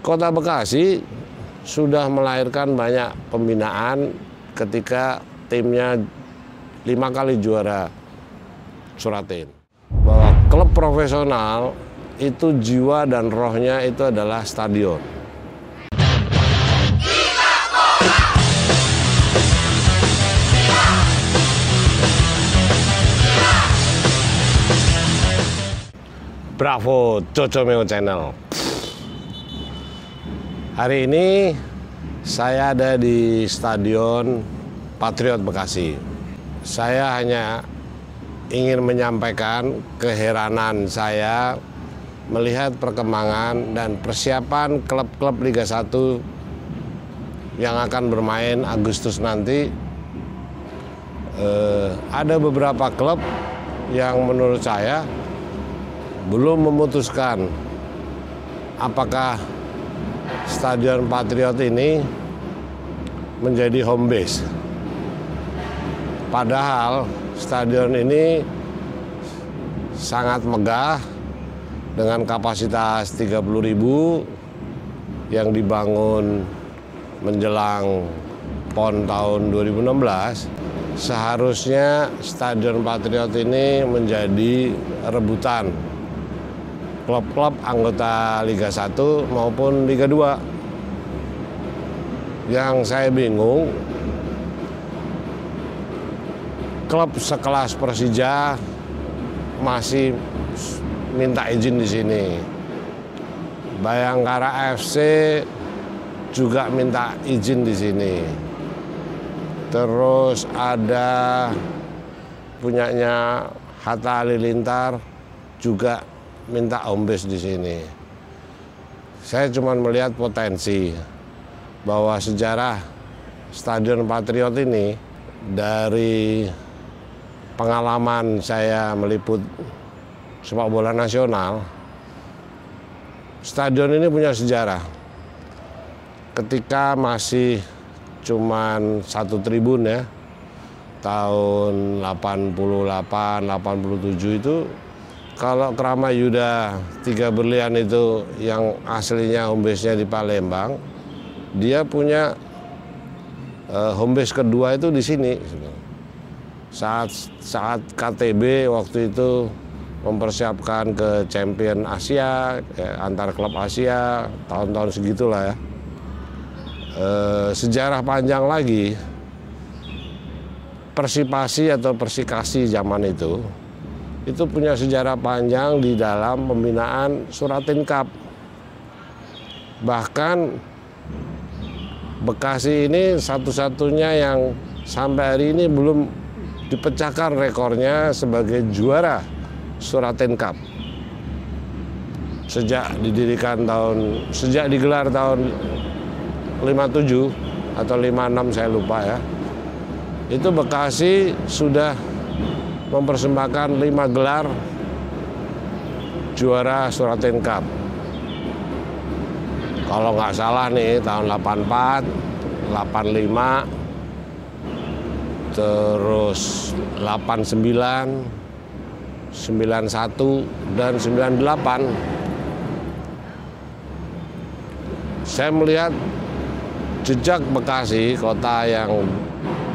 Kota Bekasi sudah melahirkan banyak pembinaan ketika timnya 5 kali juara Suratin. Bahwa klub profesional itu jiwa dan rohnya itu adalah stadion. Bravo, Cocomeo Channel. Hari ini saya ada di Stadion Patriot Bekasi. Saya hanya ingin menyampaikan keheranan saya melihat perkembangan dan persiapan klub-klub Liga 1 yang akan bermain Agustus nanti. Ada beberapa klub yang menurut saya belum memutuskan apakah Stadion Patriot ini menjadi home base. Padahal stadion ini sangat megah dengan kapasitas 30.000 yang dibangun menjelang PON tahun 2016. Seharusnya Stadion Patriot ini menjadi rebutan klub-klub anggota Liga 1 maupun Liga 2. Yang saya bingung, klub sekelas Persija masih minta izin di sini. Bayangkara FC juga minta izin di sini. Terus ada punyanya Hatta Halilintar juga minta home base di sini. Saya cuma melihat potensi bahwa sejarah Stadion Patriot ini dari pengalaman saya meliput sepak bola nasional, stadion ini punya sejarah. Ketika masih cuman 1 tribun ya, tahun 88, 87 itu, kalau Krama Yuda 3 Berlian itu yang aslinya home base-nya di Palembang, dia punya home base kedua itu di sini. Saat KTB waktu itu mempersiapkan ke Champion Asia, antar klub Asia, tahun-tahun segitulah ya. Sejarah panjang lagi, Persipasi atau Persikasi zaman itu punya sejarah panjang di dalam pembinaan Suratin Cup. Bahkan Bekasi ini satu-satunya yang sampai hari ini belum dipecahkan rekornya sebagai juara Suratin Cup. Sejak digelar tahun 57 atau 56 saya lupa ya. Itu Bekasi sudah mempersembahkan 5 gelar juara Suratin Cup. Kalau nggak salah nih tahun 84, 85, terus 89, 91, dan 98. Saya melihat jejak Bekasi, kota yang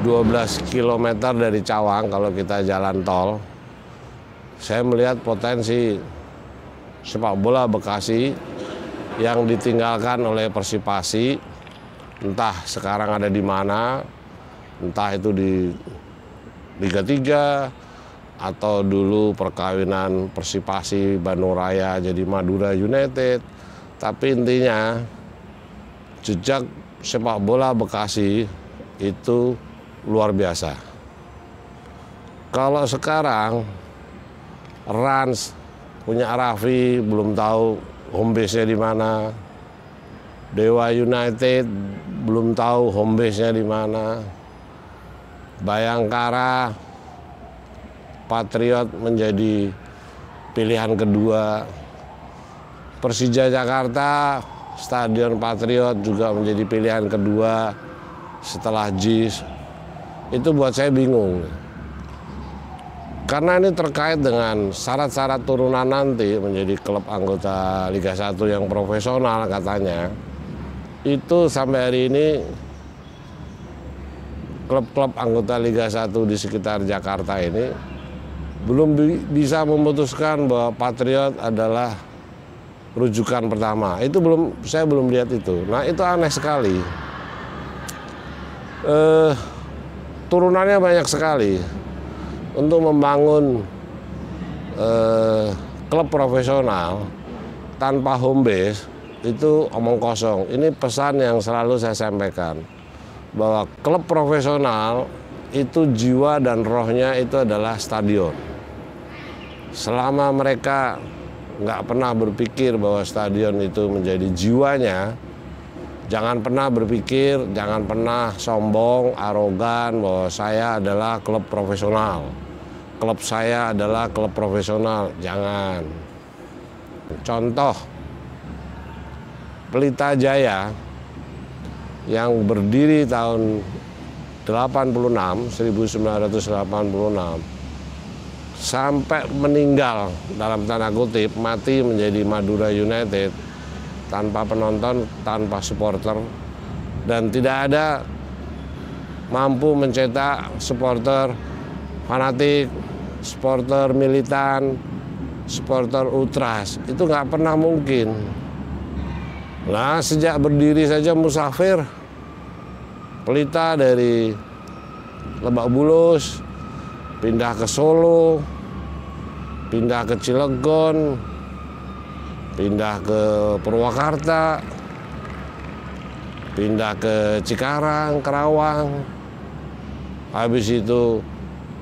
12 km dari Cawang kalau kita jalan tol. Saya melihat potensi sepak bola Bekasi yang ditinggalkan oleh Persipasi, entah sekarang ada di mana, entah itu di Liga 3 atau dulu perkawinan Persipasi Bandung Raya jadi Madura United. Tapi intinya jejak sepak bola Bekasi itu luar biasa. Kalau sekarang Rans punya Raffi belum tahu home base-nya di mana. Dewa United belum tahu home base-nya di mana. Bayangkara Patriot menjadi pilihan kedua. Persija Jakarta Stadion Patriot juga menjadi pilihan kedua setelah JIS. Itu buat saya bingung. Karena ini terkait dengan syarat-syarat turunan nanti menjadi klub anggota Liga 1 yang profesional katanya. Itu sampai hari ini klub-klub anggota Liga 1 di sekitar Jakarta ini belum bisa memutuskan bahwa Patriot adalah rujukan pertama. Itu saya belum lihat itu. Nah, itu aneh sekali. Turunannya banyak sekali untuk membangun klub profesional tanpa home base itu omong kosong. Ini pesan yang selalu saya sampaikan, bahwa klub profesional itu jiwa dan rohnya itu adalah stadion. Selama mereka nggak pernah berpikir bahwa stadion itu menjadi jiwanya, jangan pernah berpikir, jangan pernah sombong, arogan bahwa saya adalah klub profesional. Klub saya adalah klub profesional, jangan. Contoh, Pelita Jaya yang berdiri tahun 1986, sampai meninggal dalam tanda kutip, mati menjadi Madura United tanpa penonton, tanpa supporter, dan tidak ada mampu mencetak supporter fanatik, supporter militan, supporter ultras. Itu nggak pernah mungkin. Nah, sejak berdiri saja Musafir, Pelita dari Lebak Bulus pindah ke Solo, pindah ke Cilegon, pindah ke Purwakarta, pindah ke Cikarang, Kerawang. Habis itu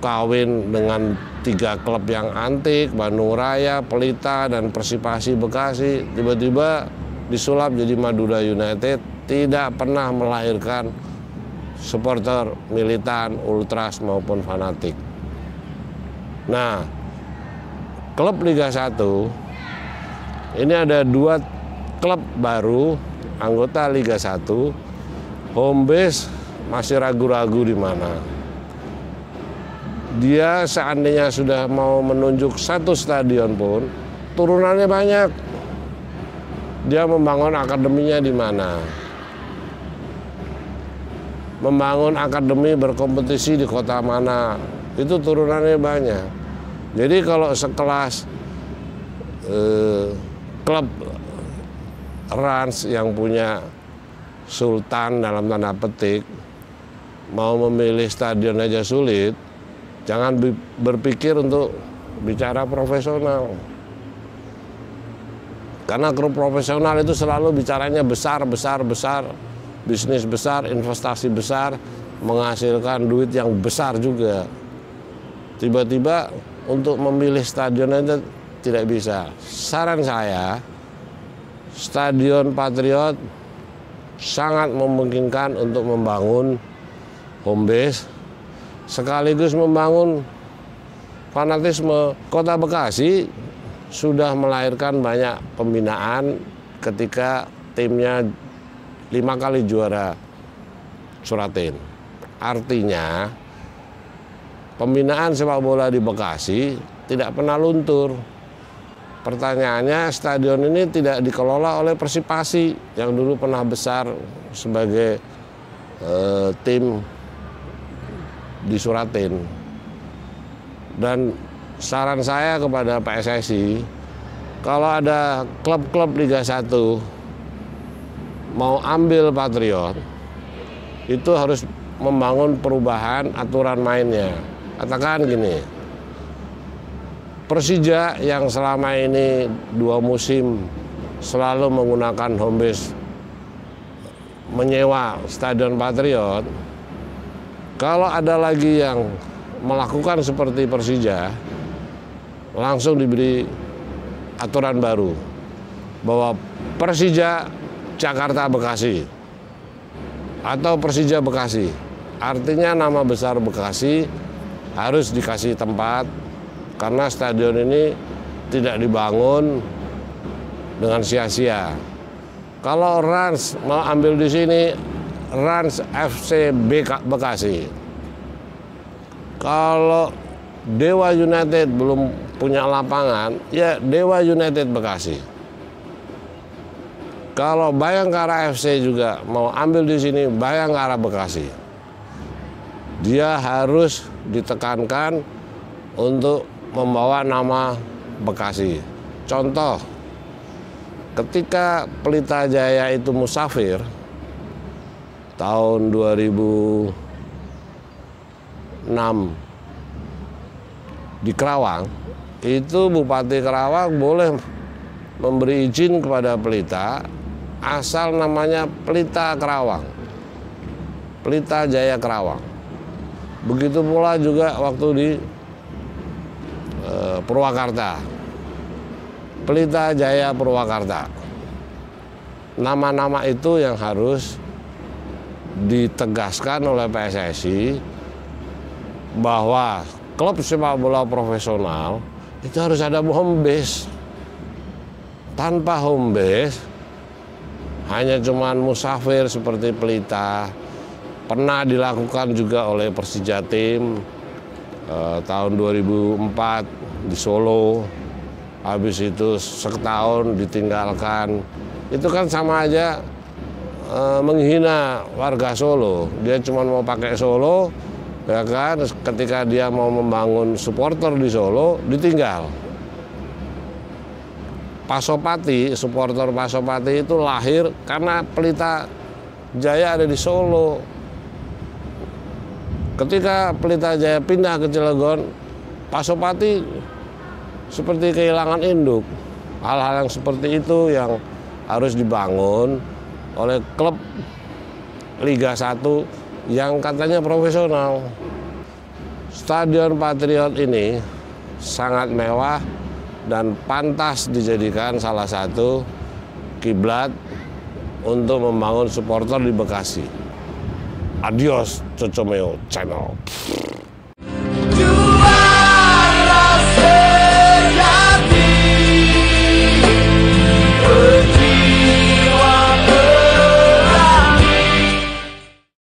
kawin dengan 3 klub yang antik, Bandung Raya, Pelita, dan Persipasi Bekasi. Tiba-tiba disulap jadi Madura United, tidak pernah melahirkan supporter militan, ultras maupun fanatik. Nah, klub Liga 1 ini ada 2 klub baru anggota Liga 1, home base masih ragu-ragu di mana. Dia seandainya sudah mau menunjuk 1 stadion pun, turunannya banyak. Dia membangun akademinya di mana? Membangun akademi berkompetisi di kota mana? Itu turunannya banyak. Jadi kalau sekelas klub Rans yang punya sultan dalam tanda petik mau memilih stadion aja sulit, jangan berpikir untuk bicara profesional. Karena klub profesional itu selalu bicaranya besar, bisnis besar, investasi besar, menghasilkan duit yang besar juga. Tiba-tiba untuk memilih stadion itu tidak bisa. Saran saya, Stadion Patriot sangat memungkinkan untuk membangun home base sekaligus membangun fanatisme. Kota Bekasi sudah melahirkan banyak pembinaan ketika timnya 5 kali juara Suratin. Artinya pembinaan sepak bola di Bekasi tidak pernah luntur. Pertanyaannya, stadion ini tidak dikelola oleh Persipasi yang dulu pernah besar sebagai tim di Suratin. Dan saran saya kepada PSSI, kalau ada klub-klub Liga 1 mau ambil Patriot, itu harus membangun perubahan aturan mainnya. Katakan gini, Persija yang selama ini 2 musim selalu menggunakan home base menyewa Stadion Patriot, kalau ada lagi yang melakukan seperti Persija, langsung diberi aturan baru bahwa Persija Jakarta Bekasi atau Persija Bekasi, artinya nama besar Bekasi harus dikasih tempat karena stadion ini tidak dibangun dengan sia-sia. Kalau Rans mau ambil di sini, Rans FC Bekasi. Kalau Dewa United belum punya lapangan, ya Dewa United Bekasi. Kalau Bayangkara FC juga mau ambil di sini, Bayangkara Bekasi. Dia harus ditekankan untuk membawa nama Bekasi. Contoh, ketika Pelita Jaya itu musafir tahun 2006 di Kerawang, itu Bupati Kerawang boleh memberi izin kepada Pelita asal namanya Pelita Kerawang, Pelita Jaya Kerawang. Begitu pula juga waktu di Purwakarta, Pelita Jaya Purwakarta. Nama-nama itu yang harus ditegaskan oleh PSSI bahwa klub sepak bola profesional itu harus ada home base. Tanpa home base, hanya cuman musafir seperti Pelita. Pernah dilakukan juga oleh Persija Tim tahun 2004 di Solo. Habis itu setahun ditinggalkan. Itu kan sama aja menghina warga Solo. Dia cuma mau pakai Solo, ya kan? Ketika dia mau membangun supporter di Solo, ditinggal. Pasopati, supporter Pasopati itu lahir karena Pelita Jaya ada di Solo. Ketika Pelita Jaya pindah ke Cilegon, Pasopati seperti kehilangan induk. Hal-hal yang seperti itu yang harus dibangun oleh klub Liga 1 yang katanya profesional. Stadion Patriot ini sangat mewah dan pantas dijadikan salah satu kiblat untuk membangun supporter di Bekasi. Adios, Cocomeo Channel.